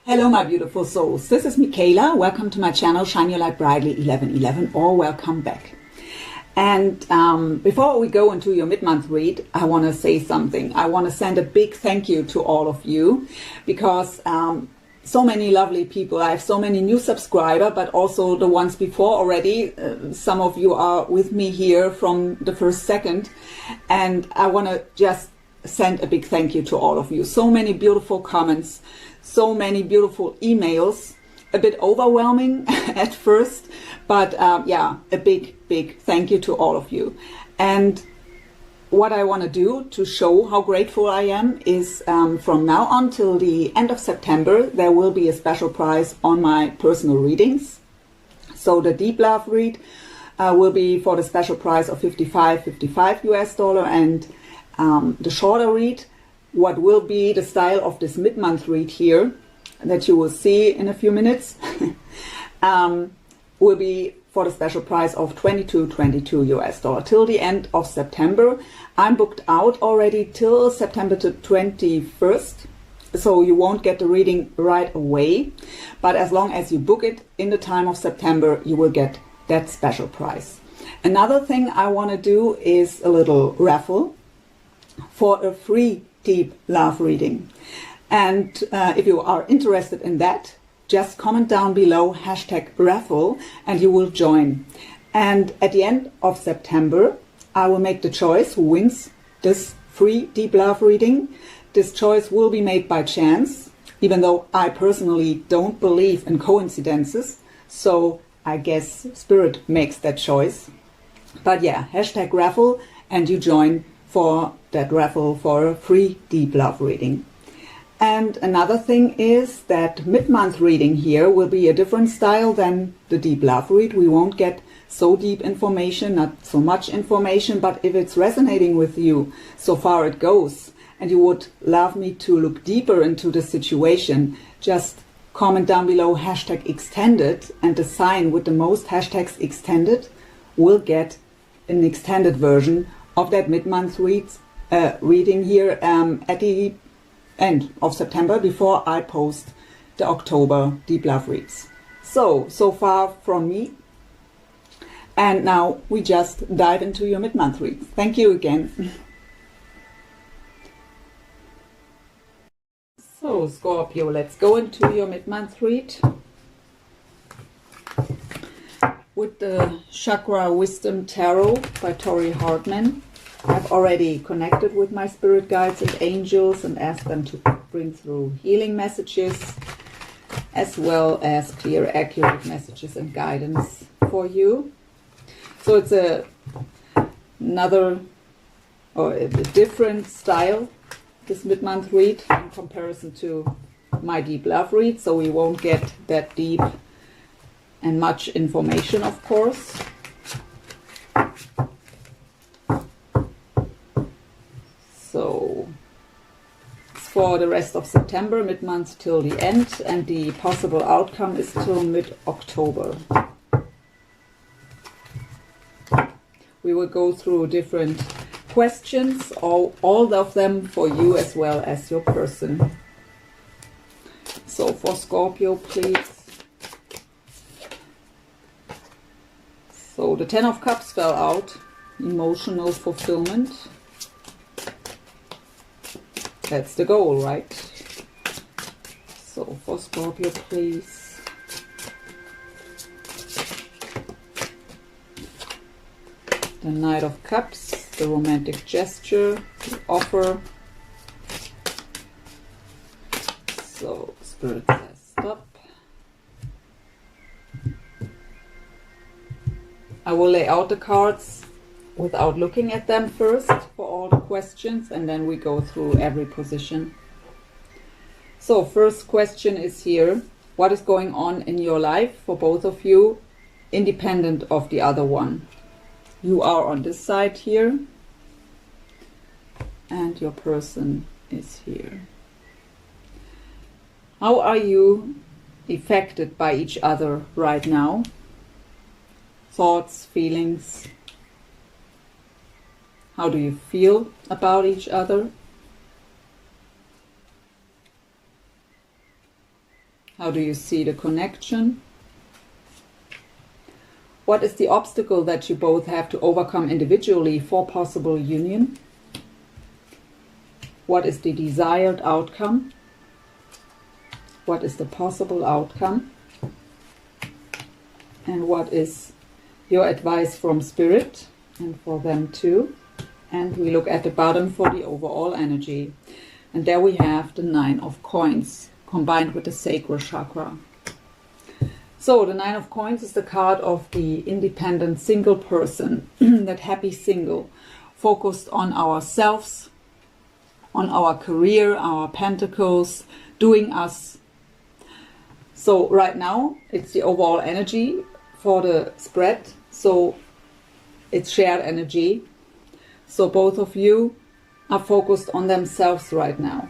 Hello my beautiful souls, this is Michaela. Welcome to my channel Shine Your Light Brightly 1111, or welcome back. And before we go into your mid-month read, I want to say something. I want to send a big thank you to all of you, because so many lovely people. I have so many new subscribers, but also the ones before already. Some of you are with me here from the first second, and I want to just send a big thank you to all of you. So many beautiful comments, so many beautiful emails, a bit overwhelming at first, but yeah, a big thank you to all of you. And what I want to do to show how grateful I am is from now on till the end of September, there will be a special price on my personal readings. So the deep love read will be for the special price of $55 US, and the shorter read, what will be the style of this mid-month read here, that you will see in a few minutes, will be for the special price of $22 US till the end of September. I'm booked out already till September the 21st, so you won't get the reading right away, but as long as you book it in the time of September, you will get that special price. Another thing I want to do is a little raffle for a free deep love reading. And if you are interested in that, just comment down below #raffle and you will join. And at the end of September, I will make the choice who wins this free deep love reading. This choice will be made by chance, even though I personally don't believe in coincidences. So I guess Spirit makes that choice. But yeah, #raffle and you join for that raffle for a free deep love reading. And another thing is that mid-month reading here will be a different style than the deep love read. We won't get so deep information, not so much information, but if it's resonating with you, so far it goes, and you would love me to look deeper into the situation, just comment down below #extended, and the sign with the most hashtags extended will get an extended version of that mid-month reading here at the end of September, before I post the October deep love reads. So far from me. And now we just dive into your mid-month read. Thank you again. So Scorpio, let's go into your mid-month read with the Chakra Wisdom Tarot by Tori Hartman. I've already connected with my spirit guides and angels and asked them to bring through healing messages, as well as clear, accurate messages and guidance for you. So it's another or a different style, this mid-month read, in comparison to my deep love read. So we won't get that deep and much information, of course. So it's for the rest of September, mid-month till the end, and the possible outcome is till mid-October. We will go through different questions, all of them for you as well as your person. So for Scorpio, please. So the 10 of Cups fell out, emotional fulfillment. That's the goal, right? So for Scorpio, please. The Knight of Cups, the romantic gesture, the offer. So Spirit says stop. I will lay out the cards without looking at them first for all the questions, and then we go through every position. So first question is here: what is going on in your life for both of you, independent of the other one? You are on this side here, and your person is here. How are you affected by each other right now? Thoughts, feelings. How do you feel about each other? How do you see the connection? What is the obstacle that you both have to overcome individually for possible union? What is the desired outcome? What is the possible outcome? And what is your advice from Spirit and for them too? And we look at the bottom for the overall energy. And there we have the 9 of Coins combined with the sacral chakra. So the 9 of Coins is the card of the independent single person, that happy single, focused on ourselves, on our career, our pentacles, doing us. So right now it's the overall energy for the spread. So it's shared energy. So both of you are focused on themselves right now.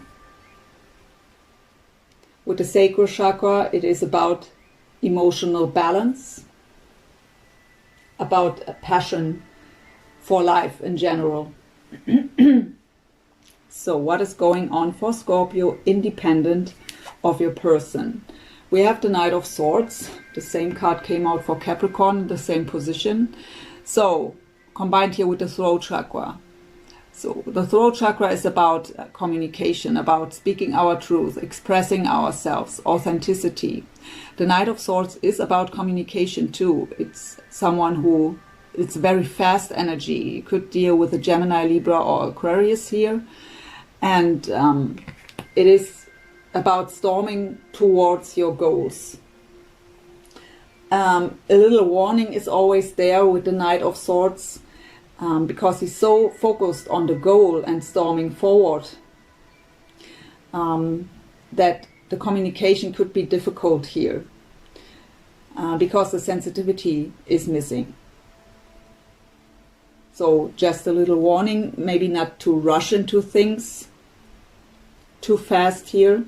With the sacral chakra, it is about emotional balance, about a passion for life in general. So what is going on for Scorpio, independent of your person? We have the Knight of Swords. The same card came out for Capricorn, the same position. So combined here with the throat chakra. So the throat chakra is about communication, about speaking our truth, expressing ourselves, authenticity. The Knight of Swords is about communication too. It's someone who, it's very fast energy. You could deal with a Gemini, Libra or Aquarius here. And it is about storming towards your goals. A little warning is always there with the Knight of Swords. Because he's so focused on the goal and storming forward, that the communication could be difficult here, because the sensitivity is missing. So just a little warning, maybe not to rush into things too fast here.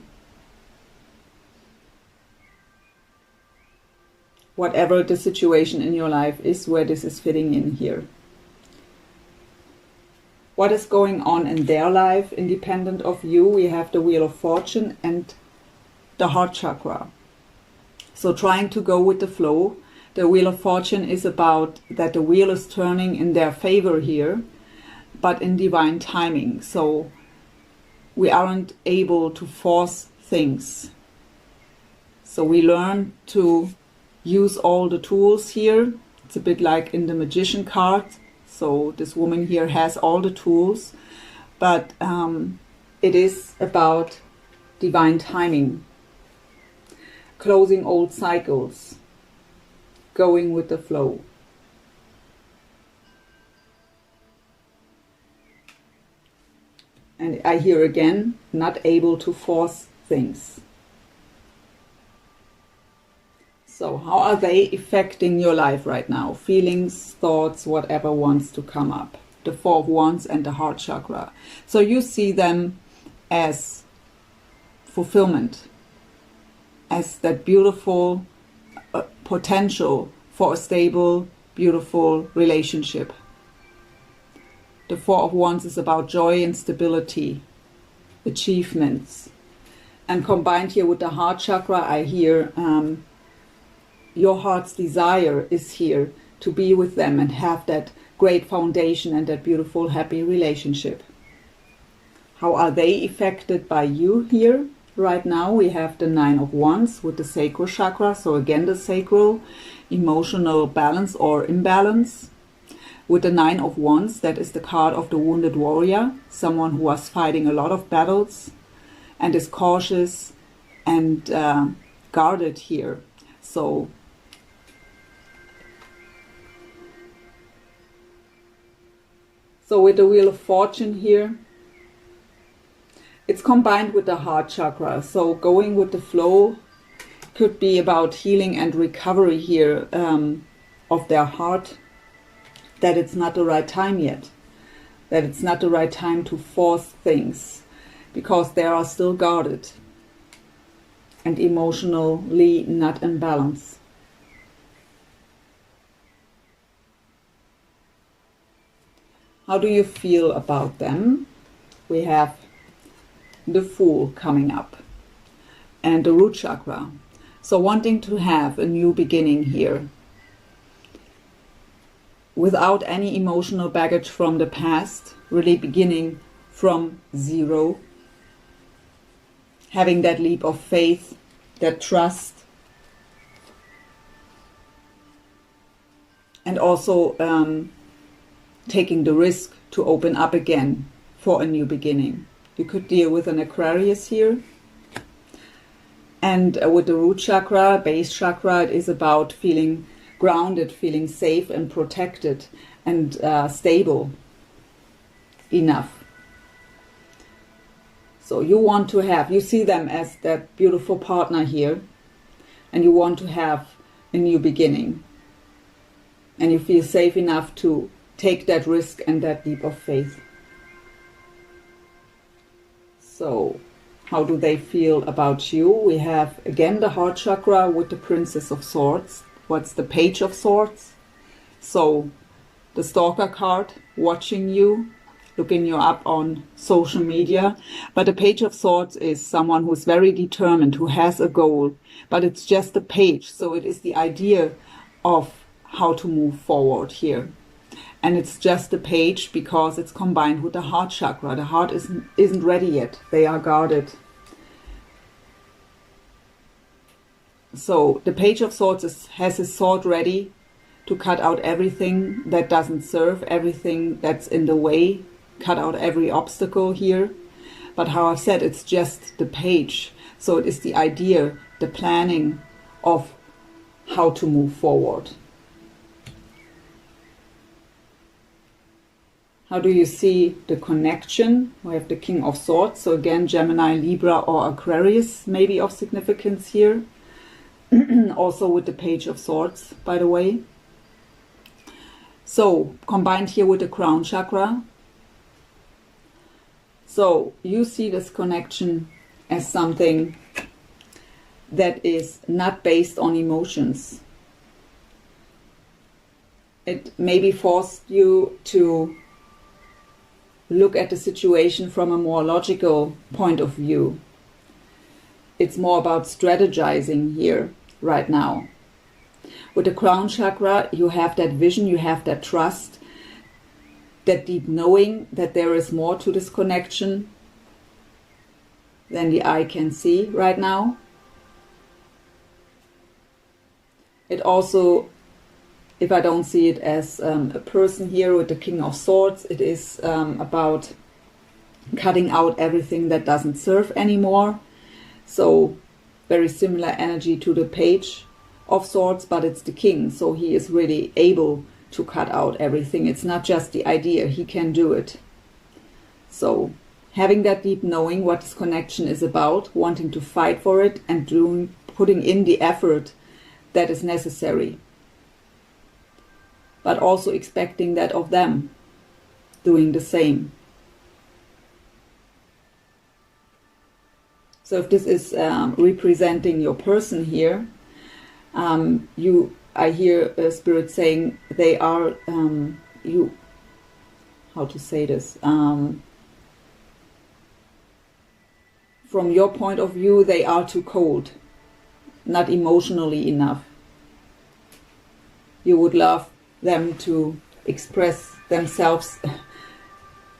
Whatever the situation in your life is, where this is fitting in here. What is going on in their life, independent of you? We have the Wheel of Fortune and the Heart Chakra. So trying to go with the flow. The Wheel of Fortune is about that the wheel is turning in their favor here, but in divine timing. So we aren't able to force things. So we learn to use all the tools here. It's a bit like in the Magician card. So this woman here has all the tools, but it is about divine timing, closing old cycles, going with the flow. And I hear again, not able to force things. So how are they affecting your life right now? Feelings, thoughts, whatever wants to come up. The 4 of Wands and the Heart Chakra. So you see them as fulfillment, as that beautiful potential for a stable, beautiful relationship. The 4 of Wands is about joy and stability, achievements. And combined here with the Heart Chakra, I hear your heart's desire is here to be with them and have that great foundation and that beautiful, happy relationship. How are they affected by you here? Right now we have the 9 of Wands with the sacral chakra. So again, the sacral, emotional balance or imbalance. With the 9 of Wands, that is the card of the wounded warrior. Someone who was fighting a lot of battles and is cautious and guarded here. So with the Wheel of Fortune here, it's combined with the Heart Chakra. So going with the flow could be about healing and recovery here of their heart, that it's not the right time yet, that it's not the right time to force things, because they are still guarded and emotionally not in balance. How do you feel about them? We have the Fool coming up and the Root Chakra. So wanting to have a new beginning here, without any emotional baggage from the past, really beginning from zero, having that leap of faith, that trust, and also taking the risk to open up again for a new beginning. You could deal with an Aquarius here. And with the root chakra, base chakra, it is about feeling grounded, feeling safe and protected and stable enough. So you want to have, you see them as that beautiful partner here, and you want to have a new beginning. And you feel safe enough to take that risk and that leap of faith. So how do they feel about you? We have again the heart chakra with the Princess of Swords. What's the Page of Swords? So the stalker card, watching you, looking you up on social media. But the Page of Swords is someone who's very determined, who has a goal. But it's just a page, so it is the idea of how to move forward here. And it's just a page because it's combined with the heart chakra. The heart isn't ready yet. They are guarded. So the Page of Swords has his sword ready to cut out everything that doesn't serve, everything that's in the way, cut out every obstacle here. But how I've said, it's just the page. So it is the idea, the planning of how to move forward. How do you see the connection? We have the King of Swords. So again, Gemini, Libra or Aquarius may be of significance here. Also with the Page of Swords, by the way. So combined here with the crown chakra. So you see this connection as something that is not based on emotions. It maybe forced you to look at the situation from a more logical point of view. It's more about strategizing here right now. With the crown chakra, you have that vision, you have that trust, that deep knowing that there is more to this connection than the eye can see right now. It also, if I don't see it as a person here with the King of Swords, it is about cutting out everything that doesn't serve anymore. So very similar energy to the Page of Swords, but it's the King, so he is really able to cut out everything. It's not just the idea, he can do it. So having that deep knowing what this connection is about, wanting to fight for it and putting in the effort that is necessary. But also expecting that of them, doing the same. So if this is representing your person here, I hear Spirit saying they are, how to say this, from your point of view, they are too cold, not emotionally enough. You would love them to express themselves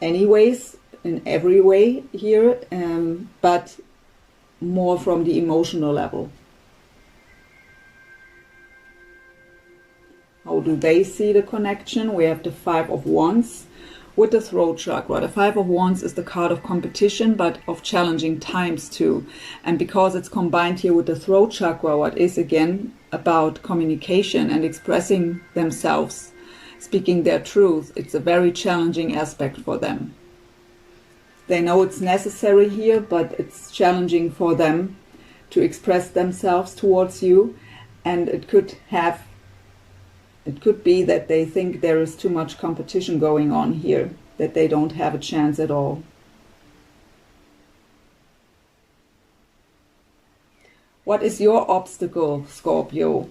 anyways, in every way here, but more from the emotional level. How do they see the connection? We have the Five of Wands with the throat chakra. The Five of Wands is the card of competition, but of challenging times too. And because it's combined here with the throat chakra, what is again about communication and expressing themselves, speaking their truth, it's a very challenging aspect for them. They know it's necessary here, but it's challenging for them to express themselves towards you. And it could be that they think there is too much competition going on here, that they don't have a chance at all. What is your obstacle, Scorpio?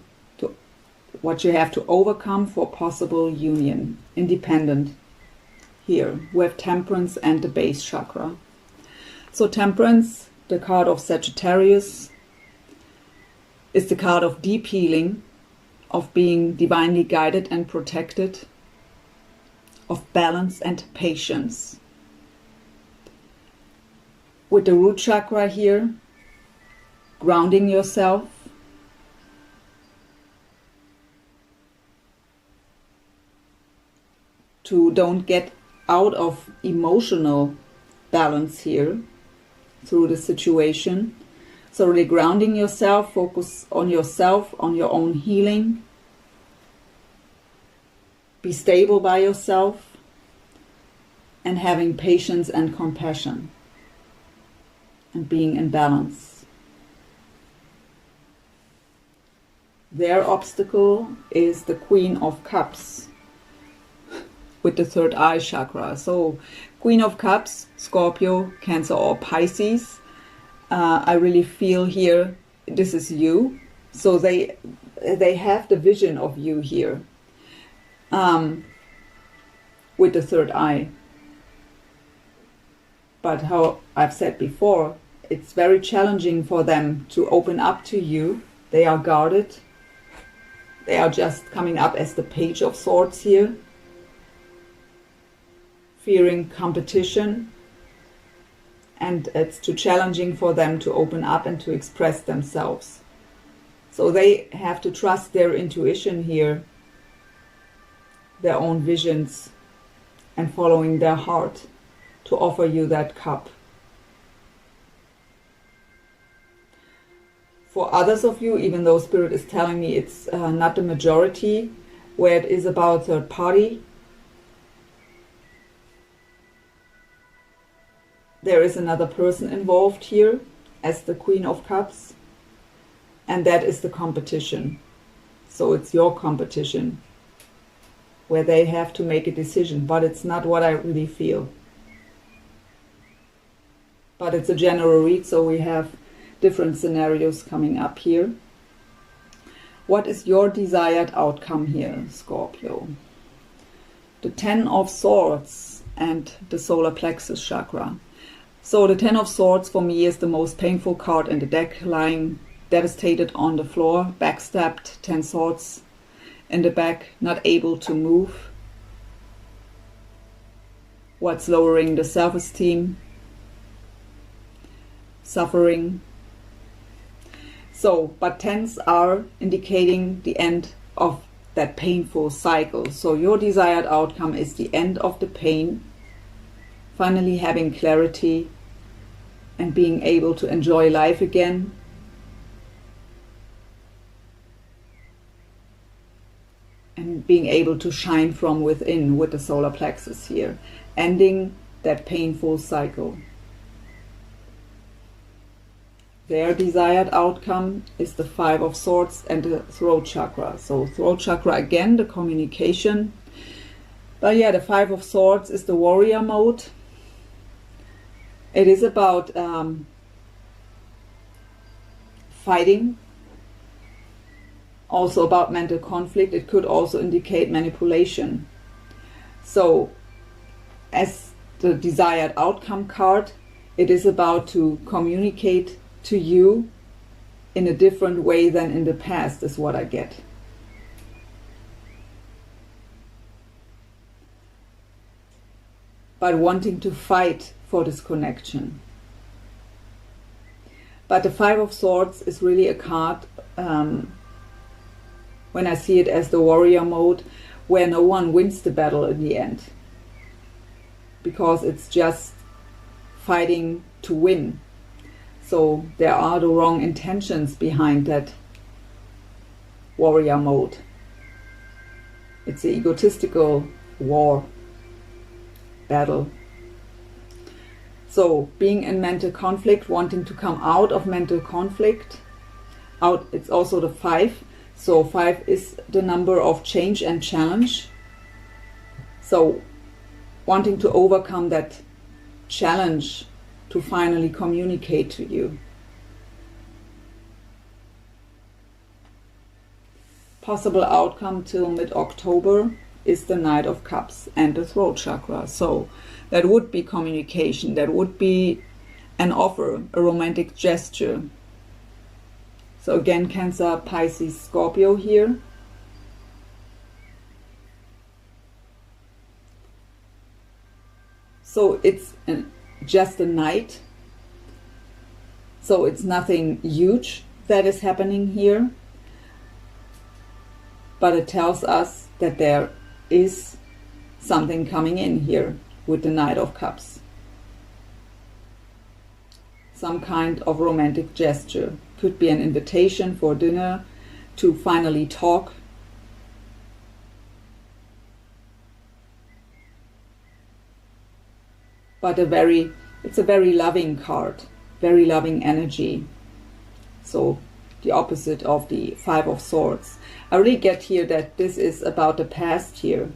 What you have to overcome for possible union, independent? Here we have Temperance and the base chakra. So Temperance, the card of Sagittarius, is the card of deep healing, of being divinely guided and protected, of balance and patience. With the root chakra here, grounding yourself, to don't get out of emotional balance here through the situation. So really grounding yourself, focus on yourself, on your own healing. Be stable by yourself and having patience and compassion and being in balance. Their obstacle is the Queen of Cups with the third eye chakra. So Queen of Cups, Scorpio, Cancer or Pisces. I really feel here this is you. So they have the vision of you here with the third eye. But how I've said before, it's very challenging for them to open up to you. They are guarded. They are just coming up as the Page of Swords here. Fearing competition. And it's too challenging for them to open up and to express themselves. So they have to trust their intuition here, their own visions, and following their heart to offer you that cup. For others of you, even though Spirit is telling me it's not the majority, where it is about third party, there is another person involved here as the Queen of Cups, and that is the competition. So it's your competition where they have to make a decision, but it's not what I really feel. But it's a general read, so we have different scenarios coming up here. What is your desired outcome here, Scorpio? The Ten of Swords and the solar plexus chakra. So the Ten of Swords for me is the most painful card in the deck, lying devastated on the floor, backstabbed, 10 swords in the back, not able to move. What's lowering the self-esteem? Suffering. So, but tens are indicating the end of that painful cycle. So your desired outcome is the end of the pain, finally having clarity and being able to enjoy life again. And being able to shine from within with the solar plexus here, ending that painful cycle. Their desired outcome is the Five of Swords and the throat chakra. So throat chakra again, the communication. But yeah, the Five of Swords is the warrior mode. It is about fighting. Also about mental conflict. It could also indicate manipulation. So as the desired outcome card, it is about to communicate to you in a different way than in the past, is what I get. But wanting to fight for this connection. But the Five of Swords is really a card, when I see it as the warrior mode, where no one wins the battle in the end. Because it's just fighting to win. So there are the wrong intentions behind that warrior mode. It's an egotistical war, battle. So being in mental conflict, wanting to come out of mental conflict, it's also the 5. So 5 is the number of change and challenge. So wanting to overcome that challenge to finally communicate to you. Possible outcome till mid-October is the Knight of Cups and the throat chakra. So that would be communication, that would be an offer, a romantic gesture, So again, Cancer, Pisces, Scorpio here. So it's just a night. So it's nothing huge that is happening here. But it tells us that there is something coming in here with the Knight of Cups. Some kind of romantic gesture. Could be an invitation for dinner, to finally talk. But it's a very loving card, very loving energy. So the opposite of the Five of Swords. I really get here that this is about the past here.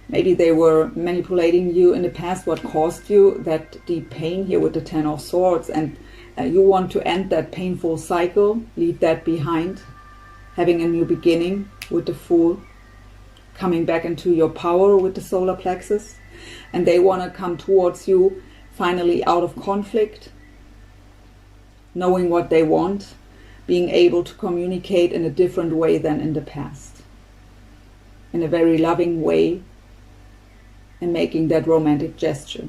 Maybe they were manipulating you in the past, what caused you that deep pain here with the Ten of Swords, and you want to end that painful cycle, leave that behind, having a new beginning with the Fool, coming back into your power with the solar plexus, and they want to come towards you finally out of conflict, knowing what they want, being able to communicate in a different way than in the past, in a very loving way, and making that romantic gesture.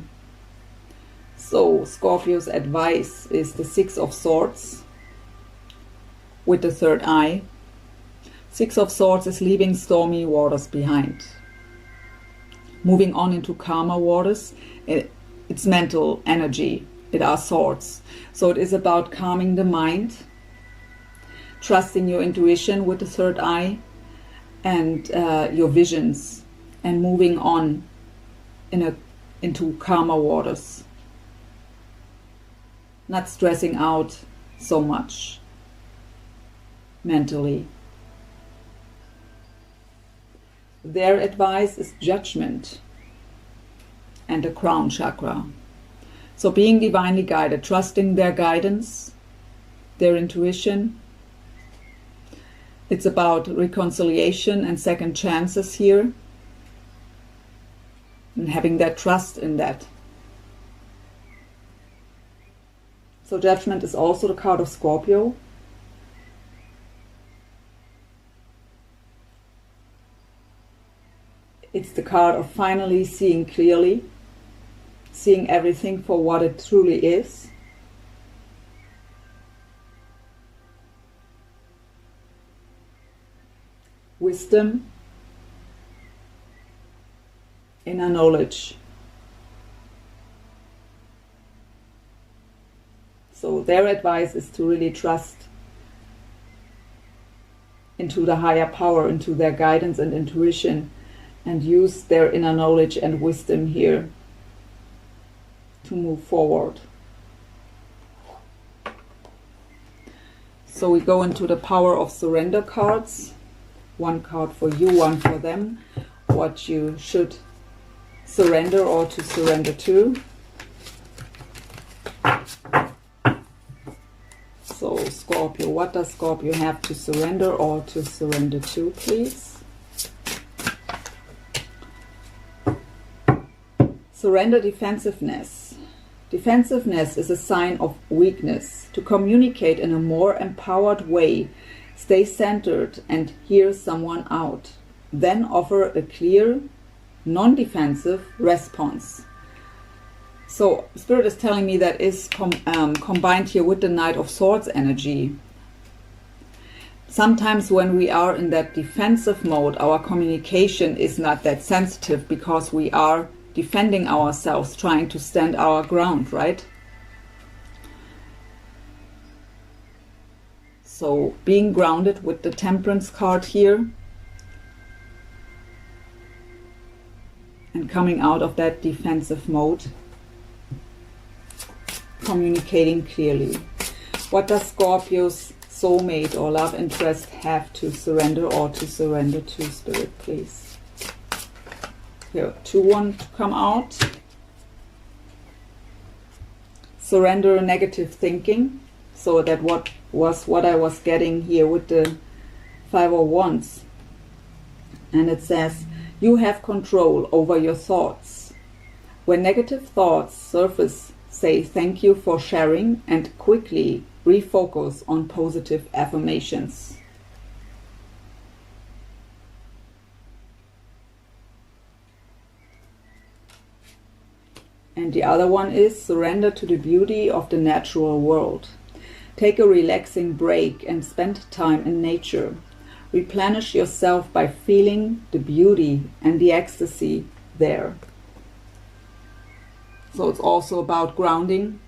So Scorpio's advice is the Six of Swords with the third eye. Six of Swords is leaving stormy waters behind, moving on into calmer waters. It's mental energy. It are swords. So it is about calming the mind, trusting your intuition with the third eye, and your visions, and moving on into calmer waters. Not stressing out so much mentally. Their advice is judgment and the crown chakra. So being divinely guided, trusting their guidance, their intuition. It's about reconciliation and second chances here, and having that trust in that. So Judgment is also the card of Scorpio. It's the card of finally seeing clearly, seeing everything for what it truly is. Wisdom, inner knowledge. So their advice is to really trust into the higher power, into their guidance and intuition, and use their inner knowledge and wisdom here to move forward. So we go into the power of surrender cards. One card for you, one for them. What you should surrender or to surrender to. So Scorpio, what does Scorpio have to surrender or to surrender to, please? Surrender defensiveness. Defensiveness is a sign of weakness. To communicate in a more empowered way, stay centered and hear someone out. Then offer a clear, non-defensive response. So Spirit is telling me that is combined here with the Knight of Swords energy. Sometimes when we are in that defensive mode, our communication is not that sensitive because we are defending ourselves, trying to stand our ground, right? So being grounded with the Temperance card here, and coming out of that defensive mode, communicating clearly. What does Scorpio's soulmate or love interest have to surrender or to surrender to, Spirit, please? Here, 2 want to come out. Surrender negative thinking. So that what I was getting here with the 5 of Wands. And it says, you have control over your thoughts. When negative thoughts surface, say thank you for sharing and quickly refocus on positive affirmations. And the other one is surrender to the beauty of the natural world. Take a relaxing break and spend time in nature. Replenish yourself by feeling the beauty and the ecstasy there. So it's also about grounding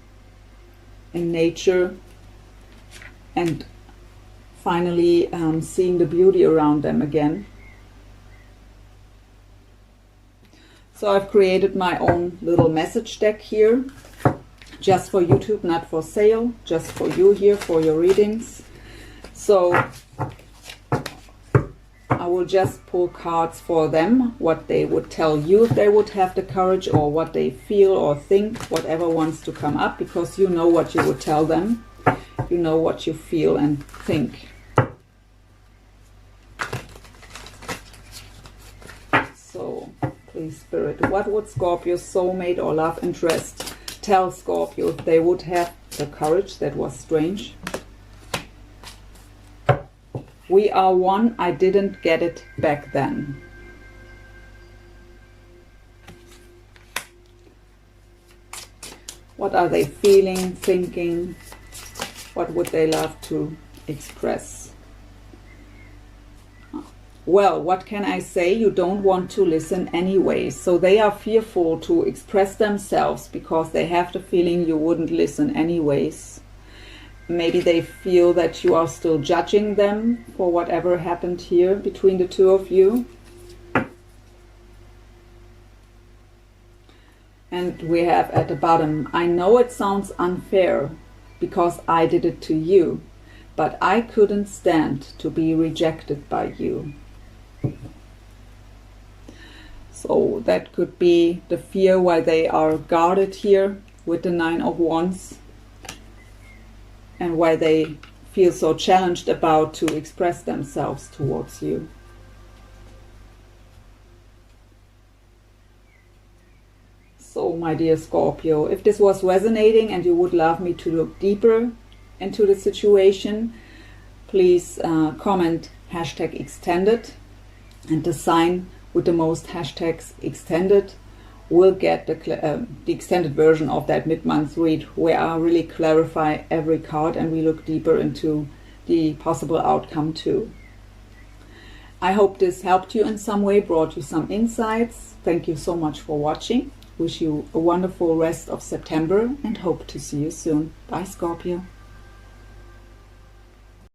in nature and finally seeing the beauty around them again. So I've created my own little message deck here, just for YouTube, not for sale, just for you here, for your readings. So I will just pull cards for them, what they would tell you if they would have the courage, or what they feel or think, whatever wants to come up, because you know what you would tell them. You know what you feel and think. So, please, Spirit, what would Scorpio's soulmate or love interest tell Scorpio if they would have the courage? That was strange. We are one, I didn't get it back then. What are they feeling, thinking? What would they love to express? Well, what can I say? You don't want to listen anyway. So they are fearful to express themselves because they have the feeling you wouldn't listen anyways. Maybe they feel that you are still judging them for whatever happened here between the two of you. And we have at the bottom, I know it sounds unfair because I did it to you, but I couldn't stand to be rejected by you. So that could be the fear why they are guarded here with the Nine of Wands, and why they feel so challenged about to express themselves towards you. So, my dear Scorpio, if this was resonating and you would love me to look deeper into the situation, please comment #extended, and the sign with the most hashtags extended will get the extended version of that mid-month read, where I really clarify every card and we look deeper into the possible outcome too. I hope this helped you in some way, brought you some insights. Thank you so much for watching. Wish you a wonderful rest of September and hope to see you soon. Bye, Scorpio.